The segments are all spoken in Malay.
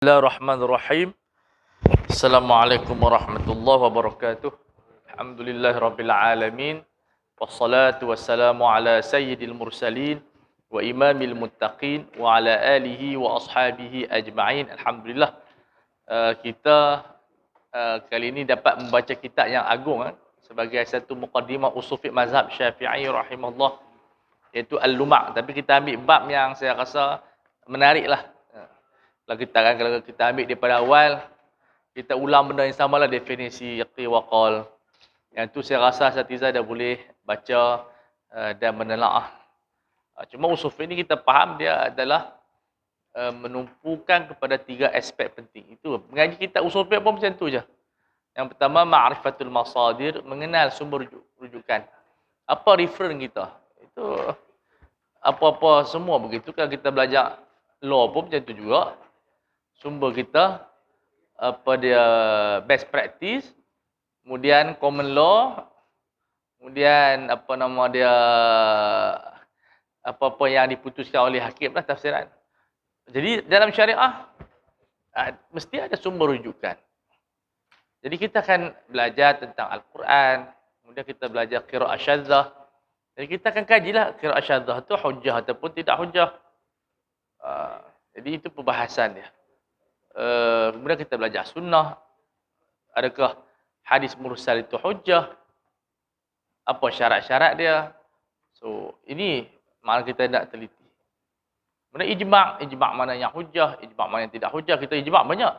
Bismillahirrahmanirrahim. Assalamualaikum warahmatullahi wabarakatuh. Alhamdulillahirabbil alamin. Wassalatu wassalamu ala sayyidil mursalin wa imamil muttaqin wa ala alihi wa ashabihi ajma'in. Alhamdulillah. Kita kali ini dapat membaca kitab yang agung sebagai satu muqaddimah usul fiqh mazhab Syafi'i rahimahullah, iaitu Al-Luma'. Tapi kita ambil bab yang saya rasa menariklah. Kalau kita ambil daripada awal, kita ulang benda yang samalah, definisi yaqi wa qal. Yang tu saya rasa Asatiza dah boleh baca dan menelaah. Cuma usul fiqh ni kita faham dia adalah menumpukan kepada 3 aspek penting. Itu mengaji kitab usul fiqh pun macam tu je. Yang pertama, ma'rifatul masadir, mengenal sumber rujukan. Apa reference kita? Itu apa-apa semua begitu. Kalau kita belajar law pun macam tu juga. Sumber kita, apa dia best practice, kemudian common law, kemudian apa nama dia, apa-apa yang diputuskan oleh hakim lah tafsiran. Jadi dalam syariah mesti ada sumber rujukan. Jadi kita akan belajar tentang Al-Quran, kemudian kita belajar qiraah syadzah. Jadi kita akan kajilah qiraah syadzah itu hujjah ataupun tidak hujjah. Jadi itu perbahasan dia. Kemudian kita belajar sunnah. Adakah hadis mursal itu hujjah? Apa syarat-syarat dia? So, ini mana kita nak teliti. Kemudian ijma' mana yang hujjah, ijma' mana yang tidak hujjah. Kita ijma' banyak.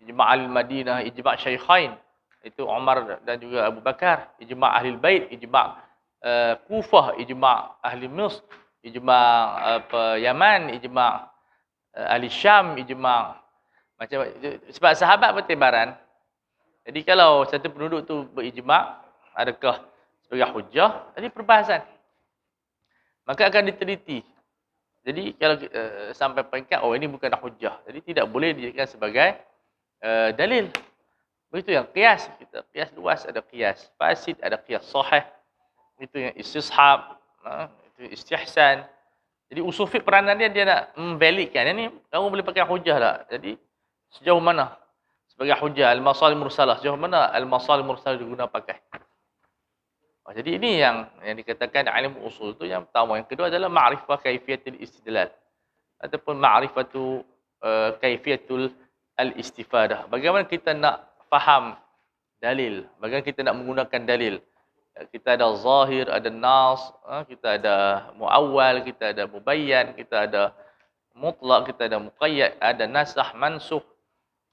Ijma' al-Madinah, ijma' Syaikhain, itu Umar dan juga Abu Bakar. Ijma' Ahli Bait, ijma' Kufah, ijma' Ahli Misr, ijma' Yaman, ijma' Ahli Syam, ijma' macam, sebab sahabat bertebaran. Jadi kalau satu penduduk tu berijma', adakah sebagai hujjah? Jadi perbahasan. Maka akan diteliti. Jadi kalau sampai peringkat, oh ini bukan hujjah. Jadi tidak boleh dijadikan sebagai dalil. Begitu yang qiyas. Kita qiyas luas, ada qiyas fasid, ada qiyas sahih. Itu yang istishab, itu istihsan. Jadi usul fiqh peranan dia nak memvalidkan. Ini kamu boleh pakai hujjah tak? Jadi sejauh mana sebagai hujjah al-masalih mursalah, sejauh mana al-masalih mursalah diguna pakai. Jadi ini yang dikatakan ilmu usul itu yang pertama. Yang kedua adalah ma'rifah kaifiyatul istidlal ataupun ma'rifatu kaifiyatul al-istifadah. Bagaimana kita nak faham dalil, bagaimana kita nak menggunakan dalil. Kita ada zahir, ada nas, kita ada muawwal, kita ada mubayyan, kita ada mutlak, kita ada muqayyad, ada nasakh, mansukh,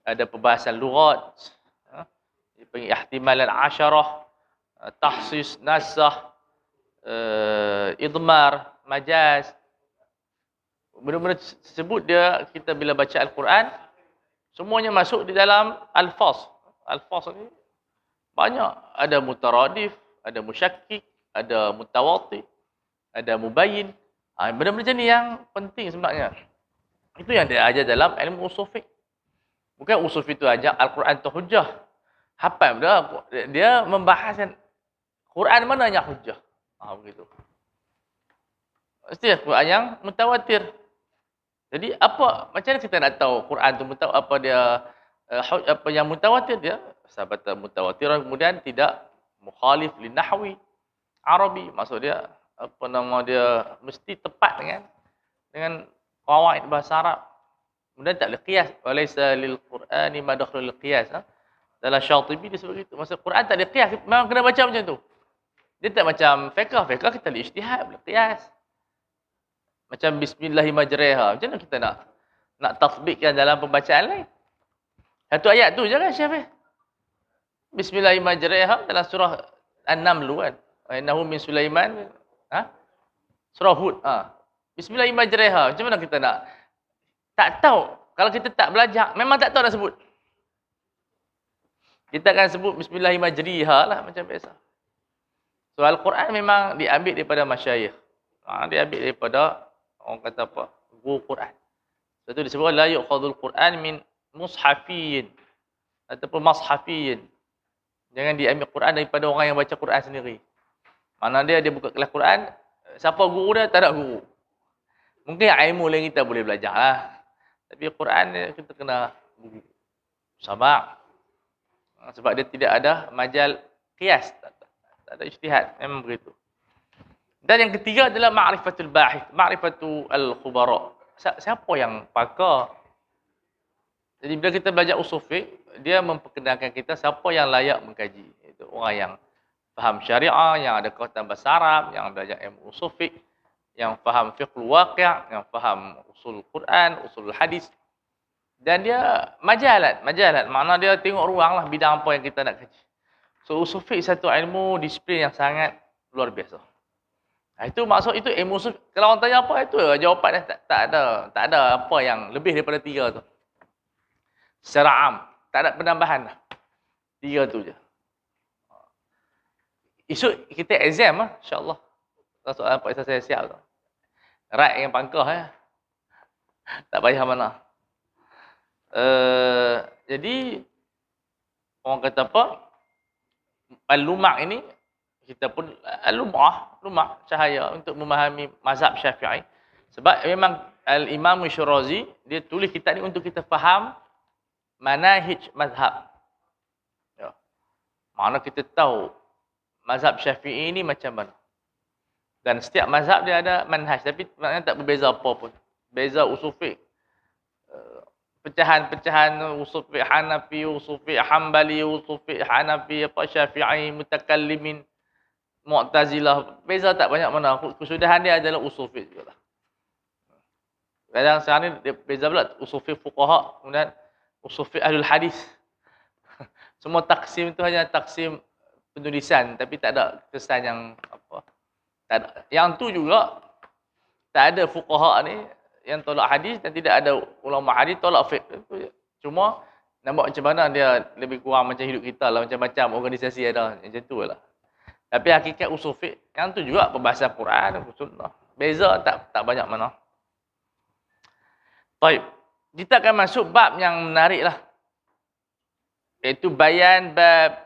ada perbahasan lughat, dipanggil ihtimalan asyarah, tahsis, nasakh, idmar, majaz. Benda-benda tersebut dia, kita bila baca Al-Quran, semuanya masuk di dalam alfaz. Alfaz ni banyak, ada mutaradif, ada musyakkik, ada mutawatir, ada mubayyin. Benda-benda macam ni yang penting sebenarnya. Itu yang dia ajar dalam ilmu usul fiqh. Bukan usul fiqh itu ajar Al-Quran itu hujjah. Hafal dia membahaskan Quran mana yang hujjah. Begitu. Mesti Quran yang mutawatir. Jadi apa, macam mana kita nak tahu Quran itu apa dia apa yang mutawatir dia? Sahabat mutawatir kemudian tidak mukhalif li nahwi Arabi. Maksud dia apa nama dia mesti tepat dengan qawaid bahasa Arab. Kemudian tak boleh qiyas. Walaysa lil Qur'ani madkhalul qiyas. Dalam Syatibi dia sebut itu. Maksud Quran tak ada qiyas. Memang kena baca macam tu. Dia tak macam fiqh. Fiqh kita boleh ijtihad, boleh qiyas. Macam bismillahirrahmanirrahim. Macam mana kita nak tatbikkan dalam pembacaan lain? Satu ayat tu je kan Syekh. Bismillahirrahmanirrahim dalam surah An-Naml kan. Innahu min Sulaiman. Surah Hud. Bismillahirrahmanirrahim. Macam mana kita nak? Tak tahu. Kalau kita tak belajar, memang tak tahu nak sebut. Kita akan sebut Bismillahirrahmanirrahim lah macam biasa. So Al-Quran memang diambil daripada masyayikh. Diambil daripada orang kata apa? Guru Quran. Sebab tu disebut la yu'khadhul Quran min mushafiyyin ataupun mashafiyyin. Jangan diambil Quran daripada orang yang baca Quran sendiri. Mana dia buka kelas Quran, siapa guru dia? Tak ada guru. Mungkin ilmu lain kita boleh belajar lah. Tapi Quran ni kita kena sabar. Sebab dia tidak ada majal qiyas. Tak ada ijtihad. Memang begitu. Dan yang ketiga adalah ma'rifatul bahith. Ma'rifatul khubara. Siapa yang pakar? Jadi bila kita belajar usul fiqh, dia memperkenalkan kita siapa yang layak mengkaji. Itu orang yang faham syariah, yang ada kekuatan bahasa Arab, yang belajar ilmu usul fiqh, yang faham fiqhul waqi', yang faham usul Quran, usul hadis. Dan dia majalat. Makna dia tengok ruang lah bidang apa yang kita nak kaji. So usul fiqh satu ilmu disiplin yang sangat luar biasa. Itu maksud itu ilmu usul. Kalau orang tanya apa itu jawapan dia tak ada apa yang lebih daripada 3 tu. Secara am, tak ada penambahan lah. 3 tu je. Esok kita exam lah, insya-Allah. Soalan Pak Isa saya siap tu. Right yang pangkah tak payah mana. Jadi orang kata apa? Al-lumah ini kita pun lumah cahaya untuk memahami mazhab Syafi'i. Sebab memang Al-Imam Syirazi dia tulis kitab ni untuk kita faham manahij mazhab. Ya. Mana kita tahu mazhab Syafi'i ini macam mana. Dan setiap mazhab dia ada manhaj, tapi maknanya tak berbeza apa pun. Beza usul fiqh. Pecahan-pecahan usul fiqh Hanafi, usul fiqh Hambali, usul fiqh Hanafi, Syafi'i, mutakallimin, Mu'tazilah. Beza tak banyak mana. Kesudahan dia adalah usul fiqh juga lah. Kadang sekarang ni dia beza pula usul fiqh fuqaha, kemudian usul fiqh ahlul hadis. Semua taksim tu hanya taksim penulisan, tapi tak ada kesan yang apa. Tak ada. Yang tu juga tak ada fuqaha ni yang tolak hadis dan tidak ada ulama hadis tolak fiqh. Cuma nampak macam mana dia lebih kurang macam hidup kita lah, macam-macam organisasi ada macam tu lah. Tapi hakikat usul fiqh yang tu juga perbahasan Quran, sunnah. Beza tak banyak mana. Baik. Kita akan masuk bab yang menarik lah. Iaitu bayan bab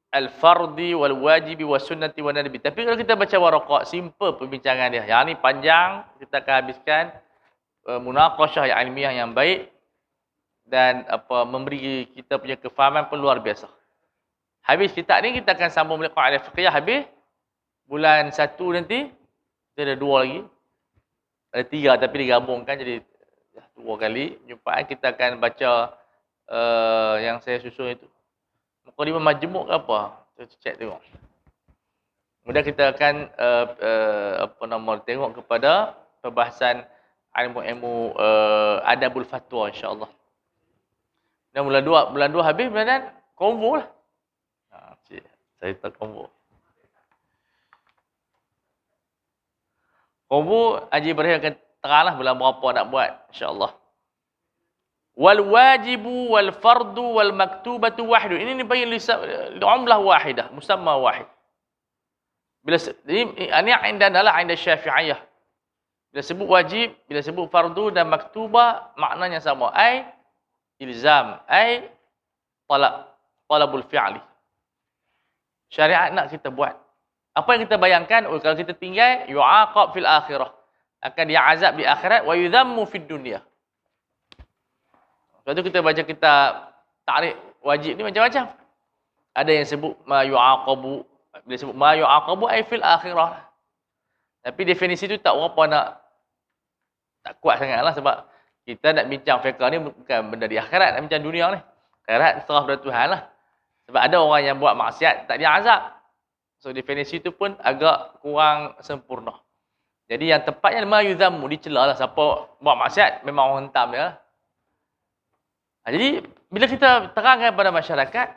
al-fardi wal-wajibi was-sunnati wan-nadbi. Tapi kalau kita baca waraqah, simple perbincangan dia. Yang ni panjang, kita akan habiskan munaqashah yang ilmiah yang baik dan memberi kita punya kefahaman pun luar biasa. Habis kitab ni kita akan sambung balik qaidah fiqhiyah habis bulan 1 nanti. Kita ada 2 lagi. Ada 3 tapi digabungkan jadi 2 kali jumpaan. Kita akan baca yang saya susun itu. Mukadimah majmuk ke apa? Kita check tengok. Kemudian kita akan tengok kepada perbahasan ilmu-ilmu adabul fatwa insya-Allah. Dan bulan 2 habis bulan konvo lah. Saya tak konvo. Konvo Haji Ibrahim akan teranglah bulan berapa nak buat insya-Allah. Wal wajibu wal fardu wal maktubatu wahid. Ini dibayar li'umlah wahidah, musamma wahid. Bila ini indana inda Syafi'iyah. Bila sebut wajib, bila sebut fardu dan maktubah maknanya sama. Ai ilzam, ai talabul fi'li. Syariat nak kita buat. Apa yang kita bayangkan, kalau kita tinggal yu'aqab fil akhirah. Akan dia azab di akhirat wa yudhammu fid dunya. Lepas tu kita baca kitab takrif wajib ni macam-macam. Ada yang sebut ma yu'aqabu. Bila sebut ma yu'aqabu ai fil akhirah. Tapi definisi tu tak berapa tak kuat sangatlah sebab kita nak bincang fiqh ni bukan benda di akhirat, nak bincang dunia ni. Akhirat serah pada Tuhan lah. Sebab ada orang yang buat maksiat tak dia azab. So definisi tu pun agak kurang sempurna. Jadi yang tepatnya ma yudhammu, dicela lah siapa buat maksiat memang orang hentam dia lah. Jadi, bila kita terangkan kepada masyarakat,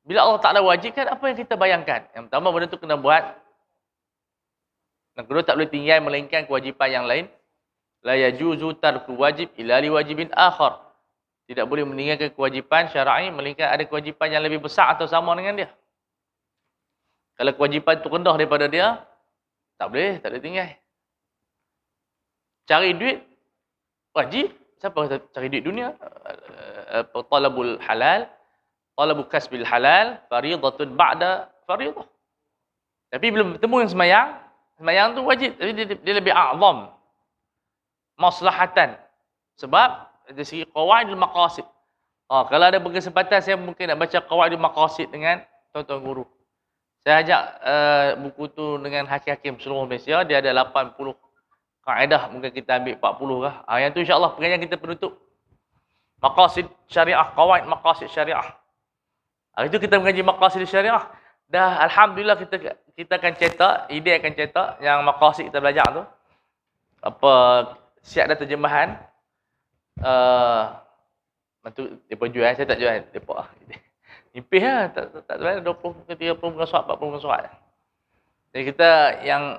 bila Allah Ta'ala wajibkan, apa yang kita bayangkan? Yang pertama, benda tu kena buat. Yang kedua, tak boleh tinggal melainkan kewajipan yang lain. La yajuzu tarku wajib illa li wajibin akhar. Tidak boleh meninggalkan kewajipan syar'i melainkan ada kewajipan yang lebih besar atau sama dengan dia. Kalau kewajipan itu rendah daripada dia, tak boleh tinggal. Cari duit, wajib. Siapa kata cari duit dunia? Talabul halal, talabul kasbil halal, fariidatun ba'da fariidah. Tapi belum bertemu yang semayang tu wajib. Tapi dia lebih a'zam. Maslahatan. Sebab dari segi qawaidul maqasid. Kalau ada berkesempatan saya mungkin nak baca qawaidul maqasid dengan tuan-tuan guru. Saya ajak buku tu dengan hakim-hakim seluruh Malaysia, dia ada 80 kaedah, mungkin kita ambil 40 kah. Yang tu insya-Allah pengajian kita penutup. Maqasid syariah, qawaid maqasid syariah. Hari itu kita mengaji maqasid syariah. Dah alhamdulillah kita akan cetak, ide akan cetak yang maqasid kita belajar tu. Apa siap dah terjemahan. Tu depa jual, saya tak jual depa. Nipis lah, tak jual 20 ke 30 muka surat, 40 muka surat. Jadi kita yang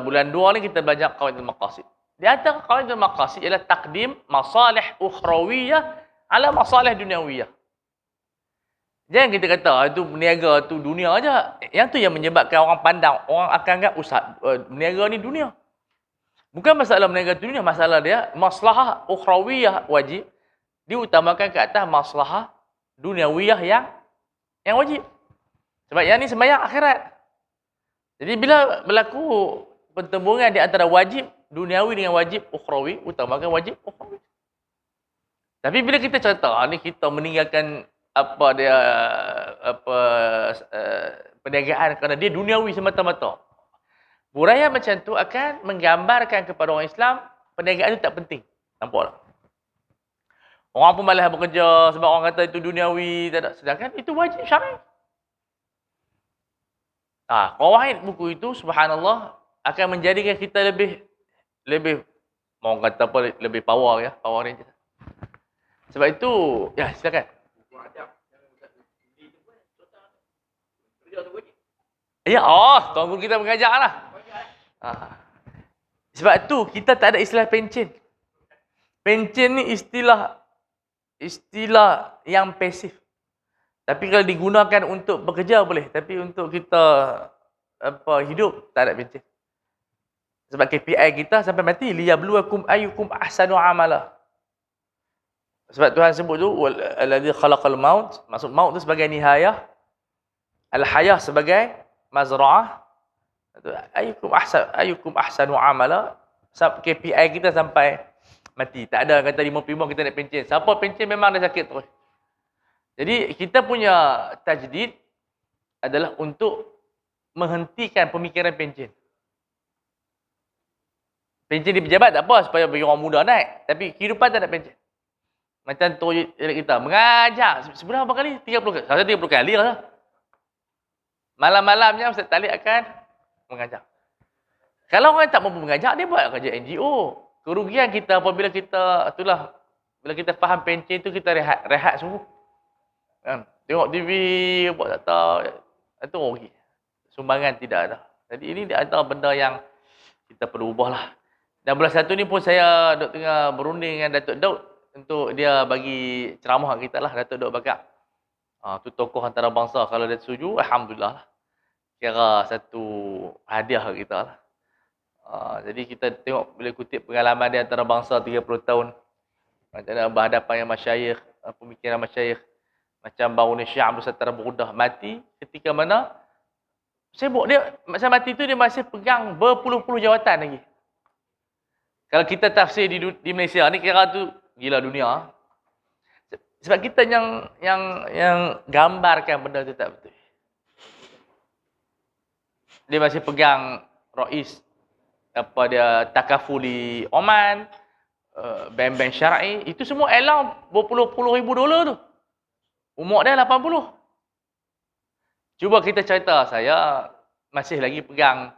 bulan 2 ni kita belajar qawaidul maqasid. Di antara qawaidul maqasid ialah takdim masalih ukhrawiyah ala masalih dunyawiyah. Jangan kita kata itu berniaga tu dunia aja. Yang tu yang menyebabkan orang pandang, orang akan anggap berniaga ni dunia. Bukan masalah berniaga tu dunia, masalah dia maslahah ukhrawiyah wajib diutamakan ke atas maslahah duniawiyah yang wajib. Sebab yang ni sembahyang akhirat. Jadi bila berlaku pertembungan di antara wajib duniawi dengan wajib ukhrawi, utamakan wajib ukhrawi. Tapi bila kita cerita ni kita meninggalkan perniagaan kerana dia duniawi semata-mata. Huraian macam tu akan menggambarkan kepada orang Islam perniagaan itu tak penting. Nampak tak? Orang pun malas bekerja sebab orang kata itu duniawi, tak ada. Sedangkan itu wajib syar'i. Qawaid buku itu subhanallah akan menjadikan kita lebih orang kata apa, lebih power ya, power ranger. Sebab itu, ya silakan. Ya, tuan guru kita mengajar lah. Sebab tu kita tak ada istilah pencen. Pencen ni istilah yang pasif. Tapi kalau digunakan untuk bekerja boleh, tapi untuk kita hidup tak ada pencen. Sebab KPI kita sampai mati liyabluwakum ayyukum ahsanu amala. Sebab Tuhan sebut tu alladzi khalaqal maut, maksud maut tu sebagai nihayah, al-hayah sebagai mazra'ah. Ayyukum ahsanu amala. KPI kita sampai mati. Tak ada kata 55 kita nak pencen. Siapa pencen memang dia sakit terus. Jadi kita punya tajdid adalah untuk menghentikan pemikiran pencen. Pencen di pejabat tak apa supaya bagi orang muda naik. Tapi kehidupan tak ada pencen. Macam tu kita mengajar. Sebenarnya berapa kali? 30 kali. Saya 30 kali lah. Malam-malamnya Ustaz Talib akan mengajar. Kalau orang tak mampu mengajar, dia buat kerja NGO. Kerugian kita apabila kita, bila kita faham pencen tu kita rehat sungguh. Kan? Tengok TV, buat tak tahu. Itu rugi. Sumbangan tidak ada. Jadi ini di antara benda yang kita perlu ubah lah. Dan bulan 1 ni pun saya tengah berunding dengan Datuk Daud untuk dia bagi ceramah kita lah, Datuk Daud Bakar. Tu tokoh antarabangsa. Kalau dia setuju, alhamdulillah lah. Kira satu hadiah kita lah. Jadi kita tengok boleh kutip pengalaman dia antarabangsa 30 tahun. Macam mana berhadapan dengan masyayikh, pemikiran masyayikh. Macam Barunis Syekh Abdul Sattar Burdah mati ketika mana sibuk dia, masa mati tu dia masih pegang berpuluh-puluh jawatan lagi. Kalau kita tafsir di Malaysia ni kira tu gila dunia. Sebab kita yang gambarkan benda tu tak betul. Dia masih pegang Rais dia takafuli Oman, bank-bank syar'i, itu semua elang berpuluh-puluh ribu dolar tu. Umur dia 80. Cuba kita cerita, saya masih lagi pegang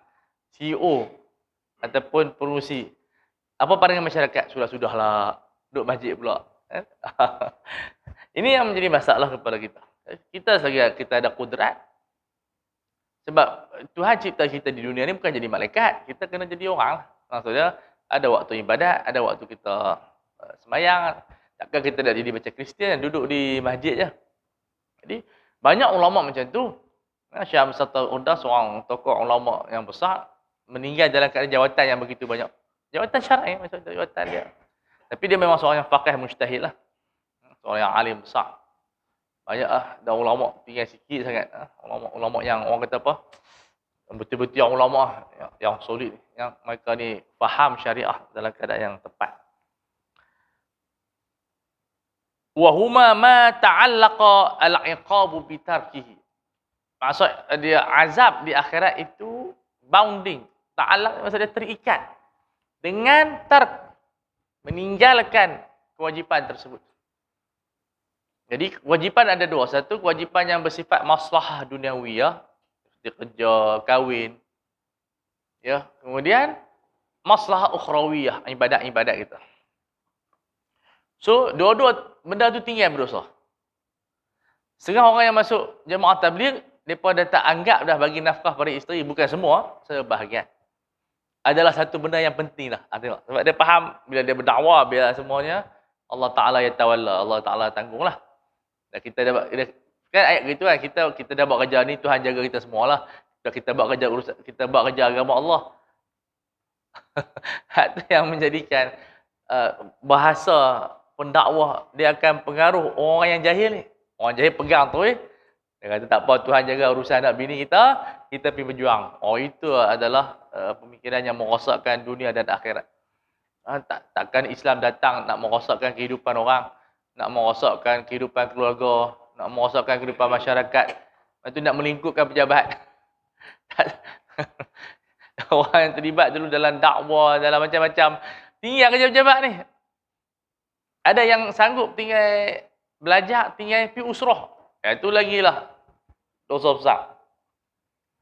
CEO ataupun pengurusi. Apa pandangan masyarakat? Sudah-sudahlah, duduk masjid pula. Ini yang menjadi masalah kepada kita. Kita selagi kita ada kudrat. Sebab Tuhan cipta kita di dunia ni bukan jadi malaikat. Kita kena jadi orang. Maksudnya, ada waktu ibadat, ada waktu kita sembahyang. Takkan kita nak jadi macam Kristian, duduk di masjid je. Jadi, banyak ulama macam tu. Syekh Abdul Sattar Burdah, seorang tokoh ulama yang besar, meninggal dalam keadaan jawatan yang begitu banyak. Jawatan syar'i, maksudnya jawatan dia. Tapi dia memang seorang yang faqih mujtahid lah. Seorang yang alim besar. Banyak lah, dah ulama tinggal sikit sangat. Ulama yang orang kata apa? Betul-betul yang ulama yang solid. Yang mereka ni faham syariah dalam keadaan yang tepat. Wa huma ma ta'allaqa al-iqabu bi tarkihi. Maksud dia azab di akhirat itu bounding. Ta'allaq maksud dia terikat dengan meninggalkan kewajipan tersebut. Jadi kewajipan ada dua. Satu kewajipan yang bersifat maslahah duniawiyah, seperti kerja, kahwin. Ya, kemudian maslahah ukhrawiyah, ibadat-ibadat kita. So, dua-dua benda tu tinggal berdosa. Setengah orang yang masuk jemaah tabligh, mereka dah tak anggap dah bagi nafkah pada isteri, bukan semua, sebahagian. Adalah satu benda yang penting lah. Tengok. Sebab dia faham, bila dia berdakwah, biar semuanya, Allah Ta'ala yatawalla, Allah Ta'ala tanggunglah. Dan kita dah, kan ayat gitu kan, kita dah buat kerja ni, Tuhan jaga kita semualah. Kita buat kerja agama Allah. Itu yang menjadikan bahasa pendakwah dia akan pengaruh orang yang jahil ni. Orang jahil pegang tu dia kata tak apa, Tuhan jaga urusan anak bini kita pergi berjuang. Oh, itu adalah pemikiran yang merosakkan dunia dan akhirat. Takkan Islam datang nak merosakkan kehidupan orang, nak merosakkan kehidupan keluarga, nak merosakkan kehidupan masyarakat. Lepas tu nak melingkupkan pejabat. Orang yang terlibat dulu dalam dakwah, dalam macam-macam, tinggal kerja pejabat ni. Ada yang sanggup tinggal belajar, tinggal pergi usrah. Itu lagi lah dosa besar.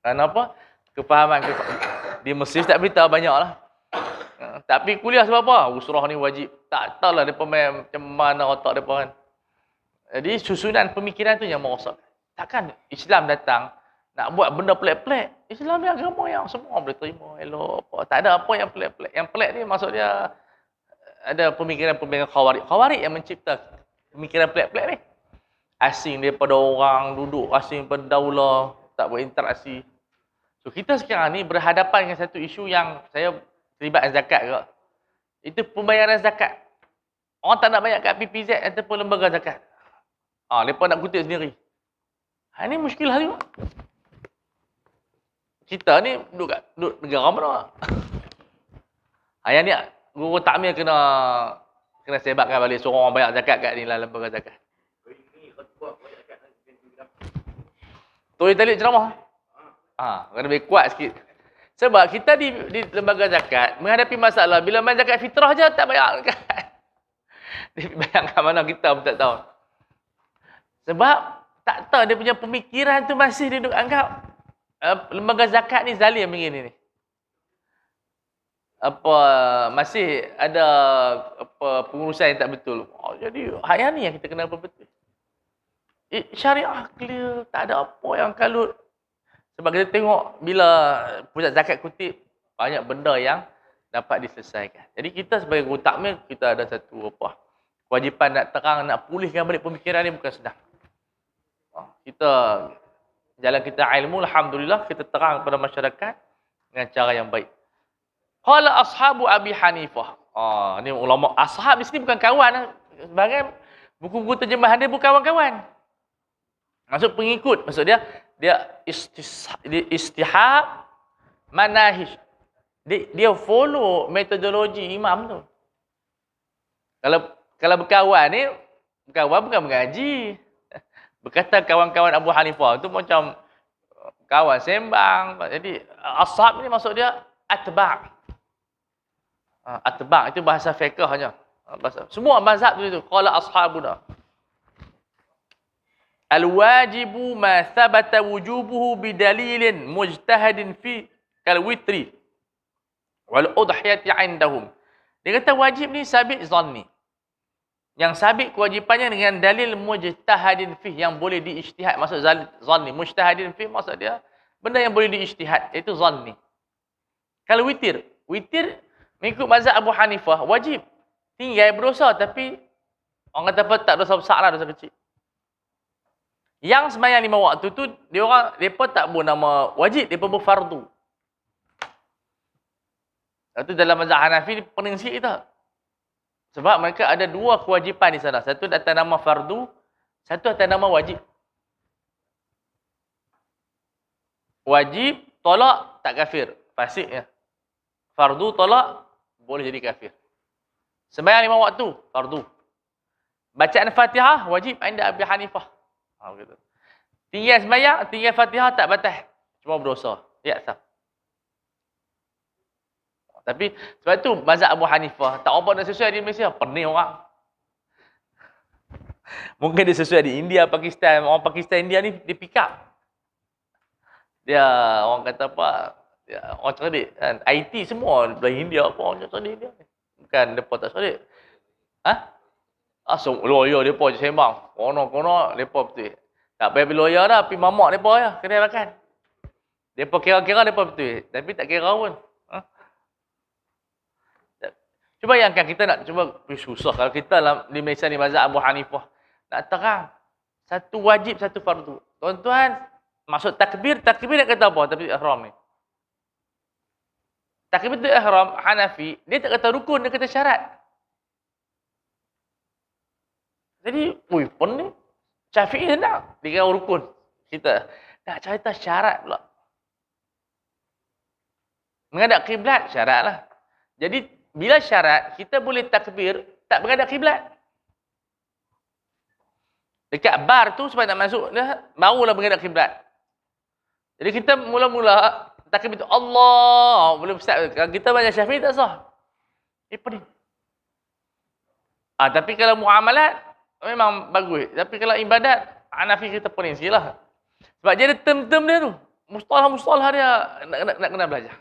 Kenapa? Kefahaman. Di Mesir tak beritahu banyak lah. Tapi kuliah sebab apa? Usrah ni wajib. Tak tahulah mereka macam mana otak mereka kan. Jadi susunan pemikiran tu yang merosak. Takkan Islam datang nak buat benda pelik-pelik. Islam ni agama yang semua boleh terima, elok apa. Tak ada apa yang pelik-pelik. Yang pelik ni maksud dia ada pemikiran-pemikiran khawarij. Khawarij yang mencipta pemikiran pelik-pelik ni. Asing daripada orang, duduk asing daripada daulah, tak berinteraksi. So kita sekarang ni berhadapan dengan satu isu yang saya terlibat zakat ke. Itu pembayaran zakat. Orang tak nak bayar kat PPZ ataupun lembaga zakat. Mereka nak kutip sendiri. Ini muskilah juga. Kita ni duduk negara mana? Yang ni guru takmir kena sebatkan balik, suruh orang bayar zakat kat ni lah lembaga zakat. Tulis talik ceramah. Kena lebih kuat sikit. Sebab kita di lembaga zakat menghadapi masalah bila main zakat fitrah je tak bayar zakat. Dia bayar kat mana kita pun tak tahu. Sebab tak tahu dia punya pemikiran tu masih dia duk anggap lembaga zakat ni zalim begini ni. Masih ada pengurusan yang tak betul. Jadi hak ni yang kita kena betul. Syariah clear, tak ada apa yang kalut. Sebab kita tengok bila pusat zakat kutip, banyak benda yang dapat diselesaikan. Jadi kita sebagai guru takmir, kita ada satu kewajipan nak terang, nak pulihkan balik pemikiran ni bukan senang. Jalan kita ilmu, alhamdulillah, kita terang kepada masyarakat dengan cara yang baik. Qala ashabu Abi Hanifah. Ni ulama. Ashab di sini bukan kawan. Sebagai buku-buku terjemahan dia bukan kawan-kawan. Maksud pengikut. Maksud dia istihab manahij. Dia follow metodologi imam tu. Kalau berkawan ni, berkawan bukan mengaji. Berkata kawan-kawan Abu Hanifah tu macam kawan sembang. Jadi ashab ni maksud dia atba'. Atba' itu bahasa fiqh hanya. Semua mazhab tu qala ashabuna. Al-wajibu ma thabata wujubuhu bidalilin mujtahidin fi kal-witri wal udhiyati 'indahum. Dia kata wajib ni sabit zanni. Yang sabit kewajipannya dengan dalil mujtahidin fi, yang boleh diijtihad. Maksud zanni, mujtahidin fi maksud dia benda yang boleh diijtihad, iaitu zanni. Kalau witir mengikut mazhab Abu Hanifah wajib. Tinggal berdosa, tapi orang kata apa, tak dosa besar lah, dosa kecil. Yang sembahyang 5 waktu tu, mereka tak buat nama wajib, mereka berfardu. Itu dalam mazhab Hanafi ni pening sikit kita. Sebab mereka ada dua kewajipan di sana. Satu atas nama fardu, satu atas nama wajib. Wajib, tolak, tak kafir. Fasik ya. Fardu, tolak, boleh jadi kafir. Sembahyang 5 waktu, fardu. Bacaan Fatihah wajib anda Abi Hanifah. Begitu. Tinggal sembahyang, tinggal Fatihah tak batal. Cuma berdosa. Ya, sah. Tapi sebab tu mazhab Abu Hanifah tak apa nak sesuai di Malaysia, pening orang. Mungkin dia sesuai di India, Pakistan. Orang Pakistan, India ni dia pick up. Dia orang kata apa? Dia orang cerdik kan. IT semua dari India apa orang cerdik India. Bukan depa tak cerdik. Ha? So, lawyer depa je sembang. Kono-kono depa betul. Tak payah pergi lawyer dah, pergi mamak depa je, kedai makan. Depa kira-kira depa betul, tapi tak kira pun. Ha? Cuba bayangkan kita nak cuba susah kalau kita di Malaysia ni mazhab Abu Hanifah nak terang satu wajib satu fardu. Tuan-tuan, maksud takbir nak kata apa? Takbir ihram ni. Takbir ihram Hanafi, dia tak kata rukun, dia kata syarat. Jadi, pening. Syafi'i nak dia kata rukun. Kita nak cerita syarat pula. Menghadap kiblat syaratlah. Jadi bila syarat, kita boleh takbir tak menghadap kiblat. Dekat bar tu sebab nak masuk dah barulah menghadap kiblat. Jadi kita mula-mula takbir tu Allah boleh start. Kalau kita baca Syafi'i tak sah. Pening. Tapi kalau muamalat memang bagus. Tapi kalau ibadat Hanafi kita pening sikitlah. Sebab dia ada term-term dia tu. Mustalah-mustalah dia nak kena belajar.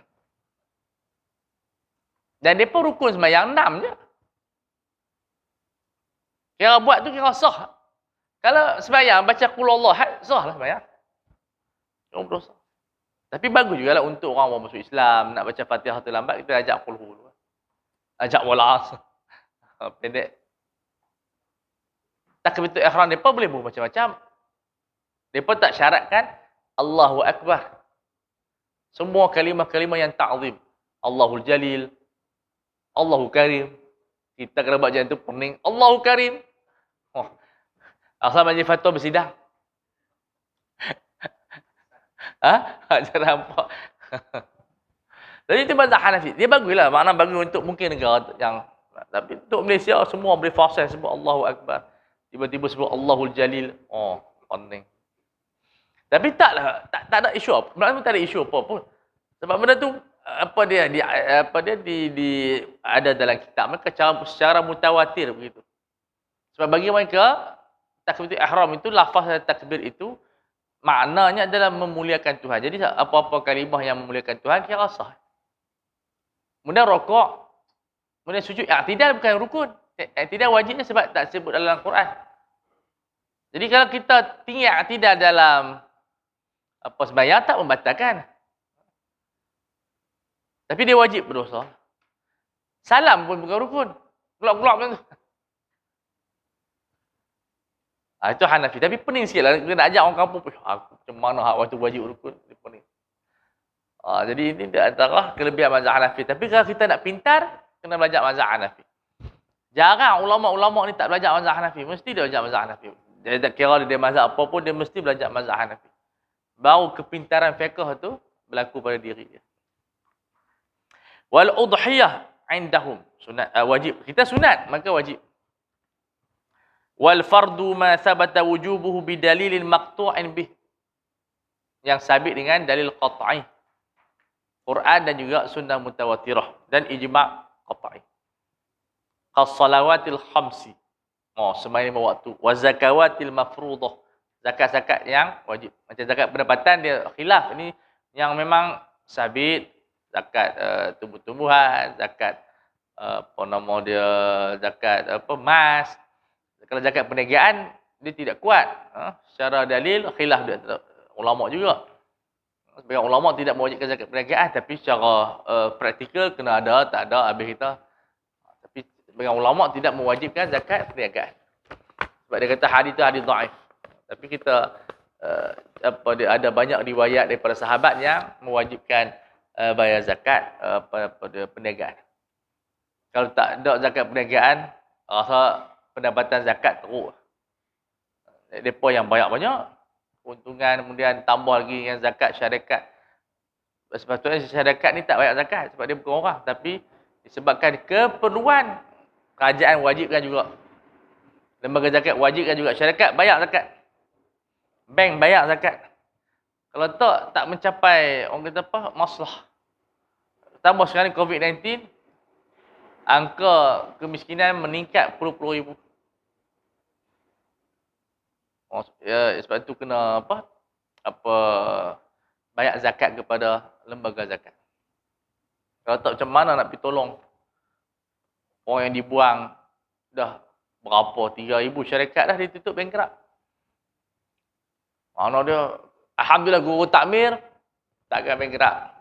Dan dia pun rukun sembahyang 6 je. Kira buat tu kira sah. Kalau sembahyang baca qul Allah, sah lah sembahyang. Cuma berdosa. Tapi bagus jugalah untuk orang masuk Islam, nak baca Fatihah terlambat, kita ajak qul hu. Ajak wala. Pendek. Takbiratul ihram depa boleh buat macam-macam. Depa tak syaratkan Allahu Akbar. Semua kalimah-kalimah yang ta'zim. Allahul Jalil, Allahu Karim. Kita kena buat macam tu pening. Allahu Karim. Asal majlis fatwa bersidang. Jangan nampak. Jadi itu mazhab Hanafi. Dia baguslah. Makna bagus untuk mungkin negara yang, tapi untuk Malaysia semua boleh fasih sebut Allahu Akbar. Tiba-tiba sebut Allahul Jalil. Pening. Tapi taklah, tak ada isu apa. Sebenarnya tak ada isu apa pun. Sebab benda tu ada dalam kitab mereka secara mutawatir begitu. Sebab bagi mereka takbir ihram itu, lafaz takbir itu maknanya adalah memuliakan Tuhan. Jadi apa-apa kalimah yang memuliakan Tuhan kira sah. Kemudian rokok, kemudian sujud, i'tidal bukan rukun. I'tidal wajibnya sebab tak sebut dalam Quran. Jadi kalau kita tinggi i'tidal dalam sembahyang tak membatalkan. Tapi dia wajib berdosa. Salam pun bukan rukun. Gelap-gelap macam tu. Itu Hanafi. Tapi pening sikit lah. Kita nak ajak orang kampung. Aku macam mana waktu wajib rukun. Dia pening. Jadi ini antara kelebihan mazhab Hanafi. Tapi kalau kita nak pintar, kena belajar mazhab Hanafi. Jarang ulama-ulama ni tak belajar mazhab Hanafi. Mesti dia belajar mazhab Hanafi. Dia tak kira dia mazhab apa pun, dia mesti belajar mazhab Hanafi. Baru kepintaran fiqh tu berlaku pada diri dia. Wal udhiyah indahum sunat, wajib. Kita sunat maka wajib. Wal fardu ma thabata wujubuhu bidalilin maqtu'in bih. Yang sabit dengan dalil qat'i. Quran dan juga sunnah mutawatirah dan ijma' qat'i. Qas salawatil khamsi. Sembahyang lima waktu. Wa zakawatil mafruḍah. Zakat-zakat yang wajib. Macam zakat pendapatan dia khilaf. Ini yang memang sabit. Zakat tumbuh-tumbuhan, zakat zakat emas. Kalau zakat perniagaan dia tidak kuat. Secara dalil khilaf dia ulama juga. Sebagian ulama tidak mewajibkan zakat perniagaan, tapi secara praktikal kena ada, tak ada habis kita. Tapi sebagian ulama tidak mewajibkan zakat perniagaan. Sebab dia kata hadis itu hadis dhaif. Tapi kita dia ada banyak riwayat daripada sahabat yang mewajibkan bayar zakat pada perniagaan. Kalau tak ada zakat perniagaan, rasa pendapatan zakat teruk. Depa yang banyak-banyak keuntungan, kemudian tambah lagi dengan zakat syarikat. Sepatutnya syarikat ni tak bayar zakat sebab dia bukan orang, tapi disebabkan keperluan kerajaan wajibkan juga. Lembaga zakat wajibkan juga. Syarikat bayar zakat. Bank bayar zakat. Kalau tak mencapai, orang kata apa, maslah. Tambah sekarang COVID-19, angka kemiskinan meningkat puluh-puluh ribu. Sebab itu kena bayar zakat kepada lembaga zakat. Kalau tak, macam mana nak pergi tolong orang yang dibuang dah berapa, 3,000 syarikat dah ditutup bankrupt. Mana dia, alhamdulillah guru takmir takkan bankrupt.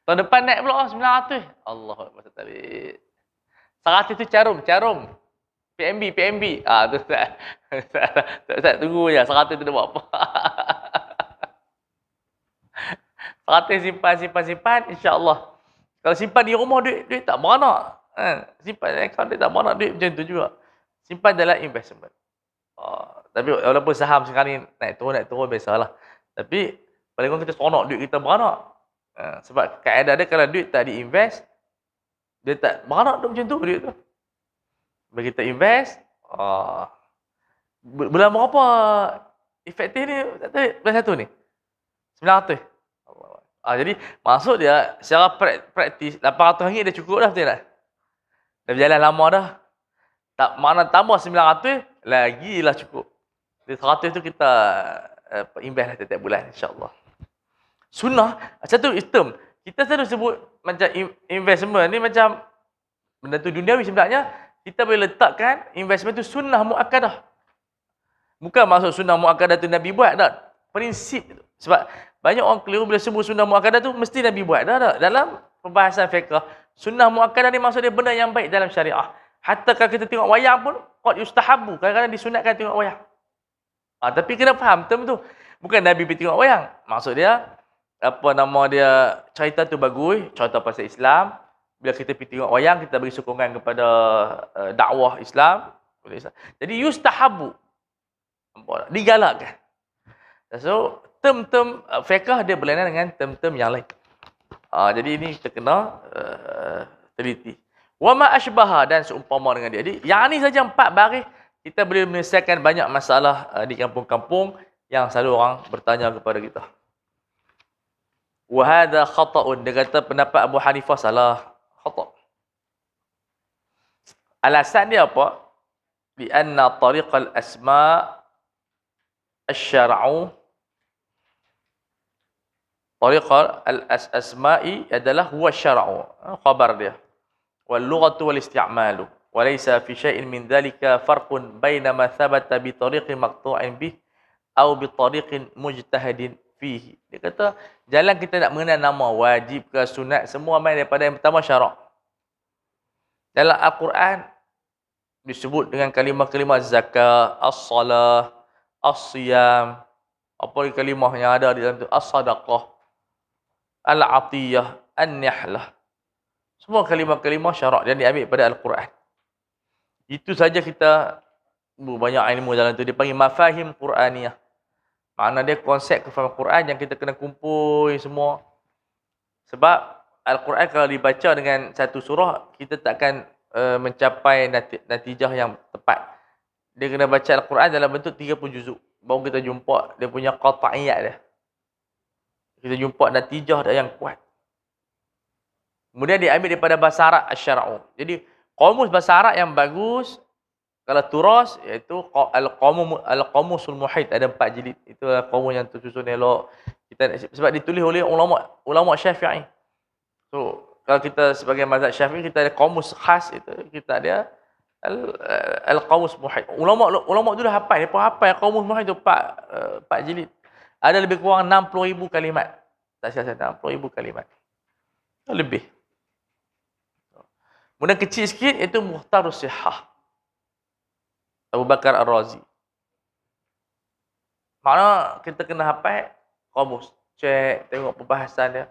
Tahun depan naik pula 900. Allah masa tadi. 100 tu carum. PMB. Tu tak tunggu je. 100 tu dah buat apa. 100 simpan, insya-Allah. Kalau simpan di rumah duit tak beranak. Simpan dalam akaun duit tak beranak, duit macam tu juga. Simpan dalam investment. Tapi walaupun saham sekarang ni naik turun biasalah. Tapi paling kurang kita seronok duit kita beranak. Sebab kaedah dia kalau duit tak diinvest, dia tak beranak tu macam tu duit tu. Bila kita invest, bulan berapa efektif ni? Tak tahu, bulan 1 ni. 900. Jadi maksud dia secara praktis RM800 dah cukup dah, betul tak? Dah berjalan lama dah. Tak mana tambah 900 lagilah cukup. Jadi 100 tu kita invest lah setiap bulan, insya-Allah. Sunnah, satu sistem. Kita selalu sebut macam investment ni macam benda tu duniawi, sebenarnya kita boleh letakkan investment tu sunnah muakkadah. Bukan maksud sunnah muakkadah tu Nabi buat, tak. Prinsip tu. Sebab banyak orang keliru bila sebut sunnah muakkadah tu mesti Nabi buat. Tak. Dalam perbahasan fiqh, sunnah muakkadah ni maksud dia benda yang baik dalam syariah. Hatta kalau kita tengok wayang pun qad yustahabu, kadang-kadang disunatkan tengok wayang. Tapi kena faham term tu. Bukan Nabi pergi tengok wayang. Maksud dia cerita tu bagus, cerita pasal Islam. Bila kita pergi tengok wayang, kita beri sokongan kepada dakwah Islam. Jadi yustahabu, digalakkan. So term-term fiqh dia berlainan dengan term-term yang lain. Jadi ini kita kena teliti. Wa ma asbaha, dan seumpama dengan dia. Jadi yang ni saja 4 baris kita boleh menyelesaikan banyak masalah di kampung-kampung yang selalu orang bertanya kepada kita. Wa hadha khata'un, dia kata pendapat Abu Hanifah salah, khata'. Alasan dia apa? Bi anna tariqal asma' asy-syar'u, tariqal al-asma'i adalah huwa syar'u, khabar dia. Wal lughatu wal isti'malu wa laysa fi syai'in min dhalika farqun baina ma thabata bi tariqin maqtu'in bih aw bi tariqin mujtahidin fihi. Dia kata jalan kita nak mengenal nama wajib ke sunat, semua main daripada yang pertama syarak. Dalam Al-Quran disebut dengan kalimah-kalimah zakat, as-salah, as-siyam, apa lagi kalimah yang ada di dalam tu, as-sadaqah, al-atiyah, an-nihlah. Semua kalimah-kalimah syarak yang diambil pada Al-Quran. Itu saja kita banyak ilmu dalam tu, dia panggil mafahim Quraniyah. Makna dia konsep kefahaman Quran yang kita kena kumpul semua. Sebab Al-Quran kalau dibaca dengan satu surah, kita takkan mencapai natijah yang tepat. Dia kena baca Al-Quran dalam bentuk 30 juzuk. Baru kita jumpa dia punya qata'iyat dia. Kita jumpa natijah dia yang kuat. Kemudian diambil daripada bahasa Arab asy-syar'u. Jadi kamus bahasa Arab yang bagus, kalau turas, iaitu Al-Qamusul Muhit, ada 4 jilid. Itu qamus yang tersusun elok. Sebab ditulis oleh ulama Syafi'i. So, kalau kita sebagai mazhab Syafi'i, kita ada qamus khas, itu kita ada Al-Qamus Muhit. Ulama tu dah hafal, depa hafal Qamus Muhit tu 4 jilid. Ada lebih kurang 60,000 kalimat. Tak salah, 60,000 kalimat. Lebih. Kemudian kecil sikit, iaitu Mukhtarus Sihah, Abu Bakar Ar-Razi. Makna kita kena hafal qamus, cek, tengok perbahasan dia.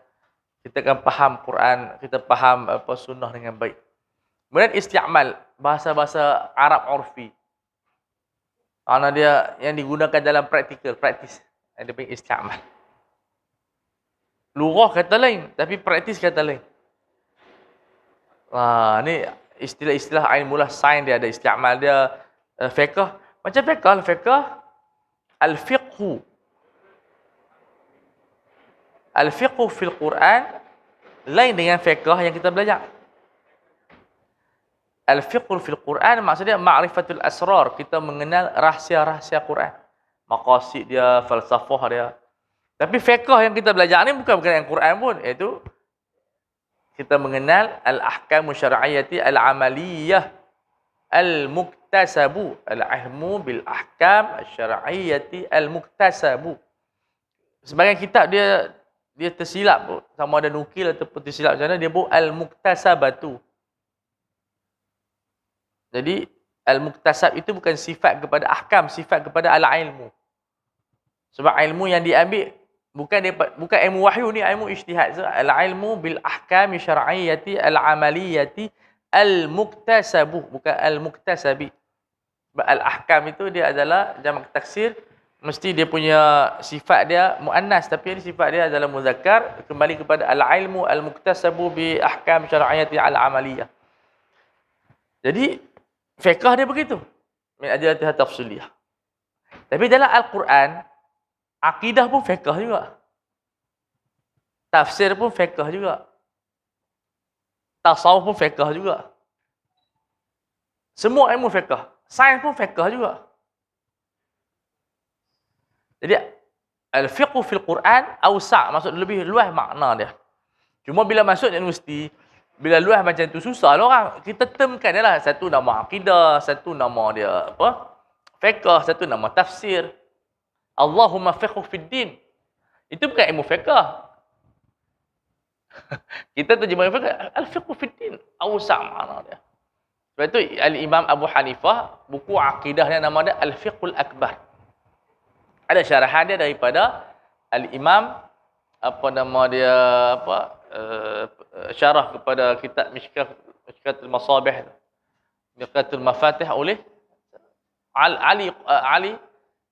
Kita akan faham Quran, kita faham sunnah dengan baik. Kemudian isti'mal, bahasa-bahasa Arab urfi. Makna dia yang digunakan dalam praktis. Dia panggil isti'mal. Lughah kata lain, tapi praktis kata lain. Ni istilah-istilah ilmu lah, sains dia ada istiamal dia, fiqh. Macam fiqh al-fiqhu. Al-fiqhu fil Quran lain dengan fiqh yang kita belajar. Al-fiqhu fil Quran maksudnya ma'rifatul asrar, kita mengenal rahsia-rahsia Quran. Maqasid dia, falsafah dia. Tapi fiqh yang kita belajar ni bukan yang Quran pun, iaitu kita mengenal al-ahkamu syar'iyyati al-amaliyah al-muktasabu, al-ilmu bil ahkam syar'iyyati al-muktasabu. Sebagai kitab dia tersilap pun, sama ada nukil ataupun tersilap macam mana, dia buat al-muktasabatu. Jadi al-muktasab itu bukan sifat kepada ahkam, sifat kepada al-ilmu. Sebab ilmu yang diambil bukan ilmu wahyu ni, ilmu ijtihad. Al-ilmu bil ahkam syar'iyyati al-amaliyati al-muktasabu, bukan al-muktasabi. Sebab al-ahkam itu dia adalah jamak taksir, mesti dia punya sifat dia muannas, tapi sifat dia adalah muzakkar, kembali kepada al-ilmu al-muktasabu bi ahkam syar'iyyati al-amaliyah. Jadi fiqh dia begitu, min adillah tafsiliyah. Tapi dalam Al-Quran, akidah pun fiqh juga. Tafsir pun fiqh juga. Tasawuf pun fiqh juga. Semua ilmu fiqh. Sains pun fiqh juga. Jadi al-fiqh fil Quran awsa', maksud lebih luas makna dia. Cuma bila masuk universiti, bila luas macam tu susah lah orang. Kita termkan dia lah. Satu nama akidah, satu nama dia apa? Fiqh, satu nama tafsir. Allahumma fiqh fid din. Itu bukan ilmu fiqh. Kita terjemah fiqh, al-fiqh fid din. Awsa' makna dia. Sebab itu Al-Imam Abu Hanifah, buku akidahnya nama dia Al-Fiqhul Akbar. Ada syarahan dia daripada Al-Imam, apa nama dia, syarah kepada kitab Mishkatul Masabih, Mishkatul Mafatih oleh Ali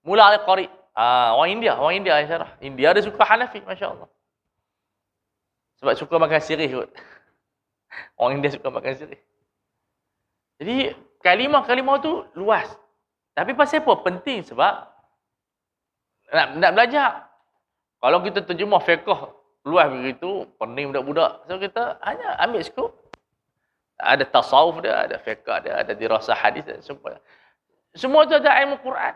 Mula Al-Qari. Orang India yang syarah. India ada suka Hanafi, masya-Allah. Sebab suka makan sirih kot. Orang India suka makan sirih. Jadi kalimah-kalimah tu luas. Tapi pasal apa? Penting sebab nak belajar. Kalau kita terjemah fiqh luas begitu, pening budak-budak. So kita hanya ambil skop. Ada tasawuf dia, ada fiqh dia, ada dirasah hadis dan semua. Semua itu ada ilmu Quran.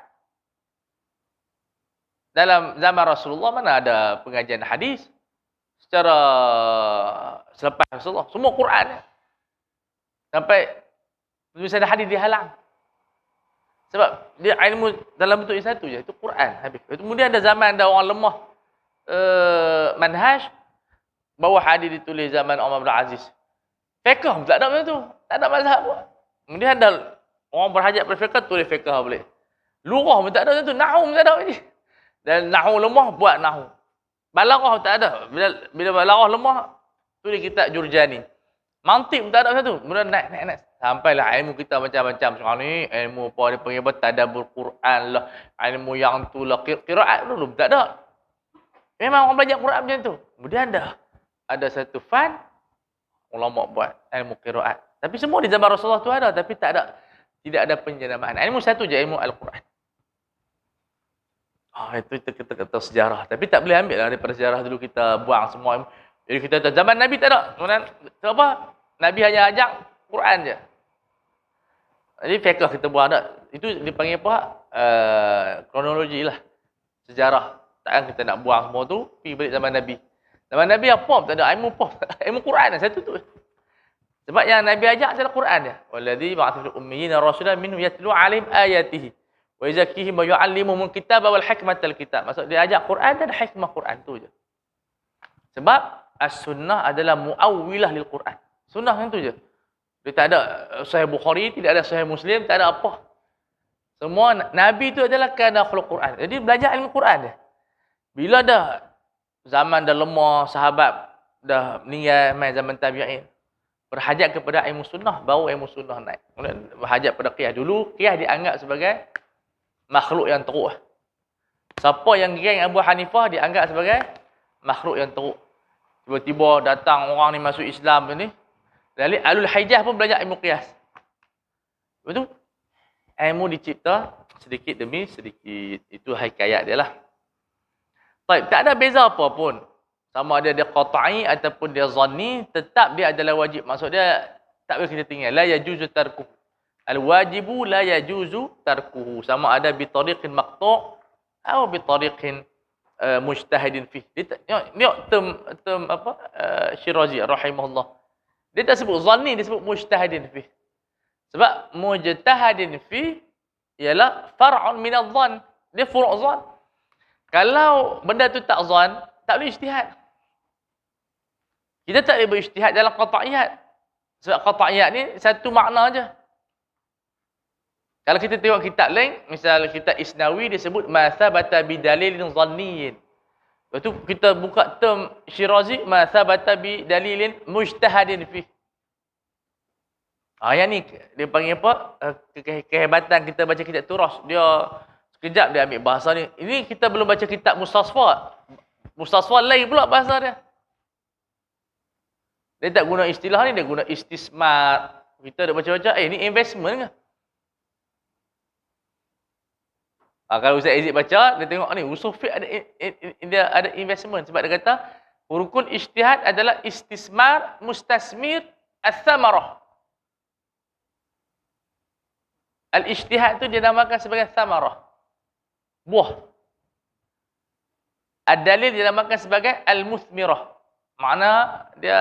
Dalam zaman Rasulullah mana ada pengajian hadis? Secara selepas Rasulullah, semua Quran. Sampai tulisan hadis dihalang. Sebab dia ilmu dalam bentuk yang satu je, itu Quran habis. Kemudian ada zaman ada orang lemah manhaj, bawah hadis ditulis zaman Umar bin Aziz. Fiqh tak ada macam tu, tak ada mazhab pun. Kemudian ada orang berhajat pada fiqh, tulis fiqh boleh. Lurah pun tak ada macam tu, nahwu pun tak ada lagi. Dan nahwu lemah, buat nahwu. Balaghah tak ada. Bila balaghah lemah, tulis kitab Jurjani. Mantik pun tak ada macam tu. Kemudian naik. Sampailah ilmu kita macam-macam sekarang ni. Ilmu apa dia panggil apa? Tadabbur Quran lah. Ilmu yang tu lah. Qiraat dulu tak ada. Memang orang belajar Quran macam tu. Kemudian ada satu fan, ulama buat ilmu qiraat. Tapi semua di zaman Rasulullah tu ada. Tapi tidak ada penjenamaan. Ilmu satu je, ilmu Al-Quran. Itu kita kata sejarah. Tapi tak boleh ambil lah daripada sejarah dulu kita buang semua ilmu. Jadi kita kata zaman Nabi tak ada. Kemudian apa? Nabi hanya ajak Quran je. Jadi fiqh kita buat ada. Itu dipanggil apa? Kronologi lah. Sejarah. Takkan kita nak buang semua tu, pergi balik zaman Nabi. Zaman Nabi apa? Tak ada ilmu apa? Ilmu Quran lah satu tu. Sebab yang Nabi ajak adalah Quran dia. Wallazi ba'atha fil ummiyina rasulan minhum yatlu 'alaihim ayatihi wa yuzakkihim wa yu'allimuhumul kitaba wal hikmatal kitab. Maksud dia ajak Quran dan hikmah Quran tu je. Sebab as-sunnah adalah muawwilah lil Quran. Sunnah yang tu je. Dia tak ada Sahih Bukhari, tidak ada Sahih Muslim, tak ada apa. Semua Nabi tu adalah kana khuluq Quran. Jadi belajar ilmu Quran dia. Bila dah zaman dah lemah, sahabat dah meninggal, main zaman tabi'in, berhajat kepada ilmu sunnah, baru ilmu sunnah naik. Kemudian berhajat pada qiyas. Dulu qiyas dianggap sebagai makhluk yang teruk. Siapa yang geng Abu Hanifah dianggap sebagai makhluk yang teruk. Tiba-tiba datang orang ni masuk Islam ni, Lalu Alul Haijah pun belajar ilmu qiyas. Betul? Ilmu dicipta sedikit demi sedikit. Itu hikayat dia lah. Baik, tak ada beza apa pun. Sama ada dia qata'i ataupun dia zanni, tetap dia adalah wajib. Maksud dia, tak boleh kita tinggal. La yajuzu tarkuh. Al-wajibu la yajuzu tarkuhu. Sama ada bitariqin maqtu' atau bitariqin mujtahidin fih. Dia term apa? Syirazi rahimahullah. Dia tak sebut zanni, dia sebut mujtahidin fih. Sebab mujtahidin fih ialah far'un min adh-dhann. Dia furu' dhann. Kalau benda tu tak dhann, tak boleh ijtihad. Kita tak boleh berijtihad dalam qat'iyat. Sebab qat'iyat ni satu makna aja. Kalau kita tengok kitab lain, misal kitab Isnawi dia sebut ma thabata bidalilin dhanniyin. Lepas tu kita buka term Syirazi ma thabata bidalilin mujtahadin fih. Yang ni dia panggil apa? Kehebatan kita baca kitab Turas. Dia sekejap dia ambil bahasa ni. Ini kita belum baca kitab Mustasfa. Mustasfa lain pula bahasa dia. Dia tak guna istilah ni, dia guna istismar. Kita dah baca-baca, ni investment ke? Kalau Ustaz Aziz baca, dia tengok ni, usul fiqh ada investment. Sebab dia kata, rukun ijtihad adalah istismar, mustasmir, as-samarah. Al-ijtihad tu dia namakan sebagai samarah. Buah. Ad-dalil dia namakan sebagai al-muthmirah. Makna dia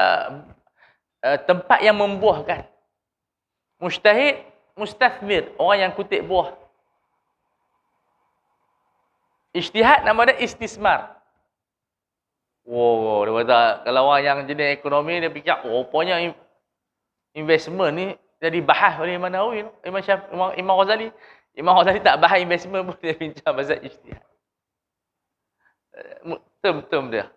tempat yang membuahkan. Mujtahid, mustathmir. Orang yang kutip buah. Ijtihad nama dia istismar. Wow, dia kata kalau orang yang jenis ekonomi dia fikir, rupanya investment ni jadi bahas oleh Imam Nawawi, Imam Ghazali. Imam Ghazali tak bahas investment pun dia bincang pasal ijtihad. Term dia.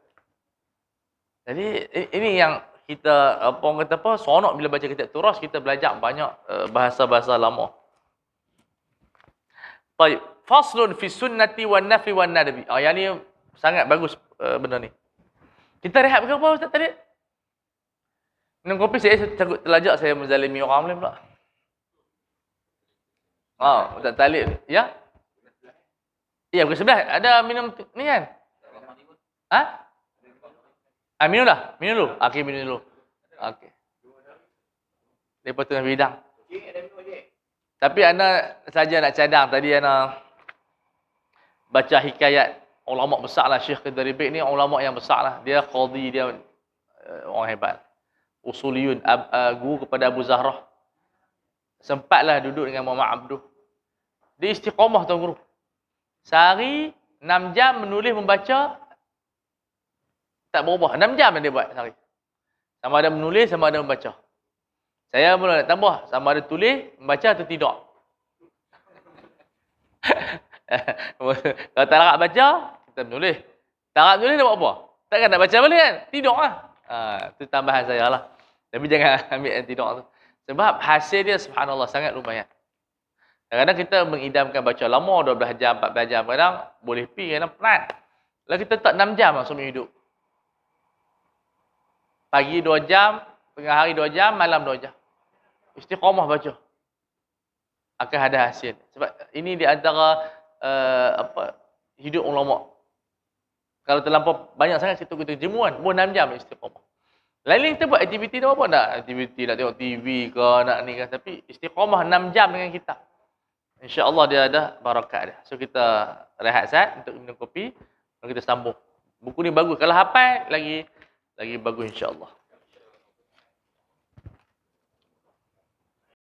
Jadi ini yang kita orang kata apa, seronok bila baca kitab Turas, kita belajar banyak bahasa-bahasa lama. Baik, faslun fi sunnati wan nafi wan nadbi. Yang ni sangat bagus benda ni. Kita rehat ke apa Ustaz tadi? Minum kopi saya takut terlajak saya menzalimi orang lain pula. Ustaz Talib. Ya? Ya, pukul 11. Ada minum ni kan? Minum dah? Minum dulu? Okey, minum dulu. Okey. Lepas tengah bidang. Tapi anda saja nak cadang. Tadi anda baca hikayat ulama' besar lah. Syekh Qadaribi ni ulama' yang besar lah. Dia qadhi, dia orang hebat. Usuliyun, guru kepada Abu Zahrah. Sempatlah duduk dengan Muhammad Abduh. Dia istiqamah tuan guru. Sehari 6 jam menulis membaca, tak berubah. 6 jam dia buat sehari. Sama ada menulis, sama ada membaca. Saya mula nak tambah, sama ada tulis, membaca atau tidak. Kalau tak nak baca, kita menulis. Tak nak tulis, dia buat apa? Takkan nak baca balik kan? Tidak lah. Itu tambahan saya lah. Tapi jangan ambil yang tidak tu. Sebab hasil dia subhanallah sangat lumayan. Kadang-kadang kita mengidamkan baca lama, 12 jam, 14 jam. Kadang boleh pergi, kadang penat. Lalu kita tak 6 jam langsung hidup. Pagi 2 jam, tengah hari 2 jam, malam 2 jam. Istiqamah baca. Akan ada hasil. Sebab ini di antara hidup ulama'. Kalau terlampau banyak sangat kita jemuan, pun 6 jam istiqamah. Lain-lain kita buat aktiviti tu apa nak? Aktiviti nak tengok TV ke, nak ni ke. Tapi istiqamah 6 jam dengan kita. InsyaAllah dia ada barakat dia. So kita rehat saat untuk minum kopi. Lalu kita sambung. Buku ni bagus. Kalau hafal, lagi bagus insyaAllah.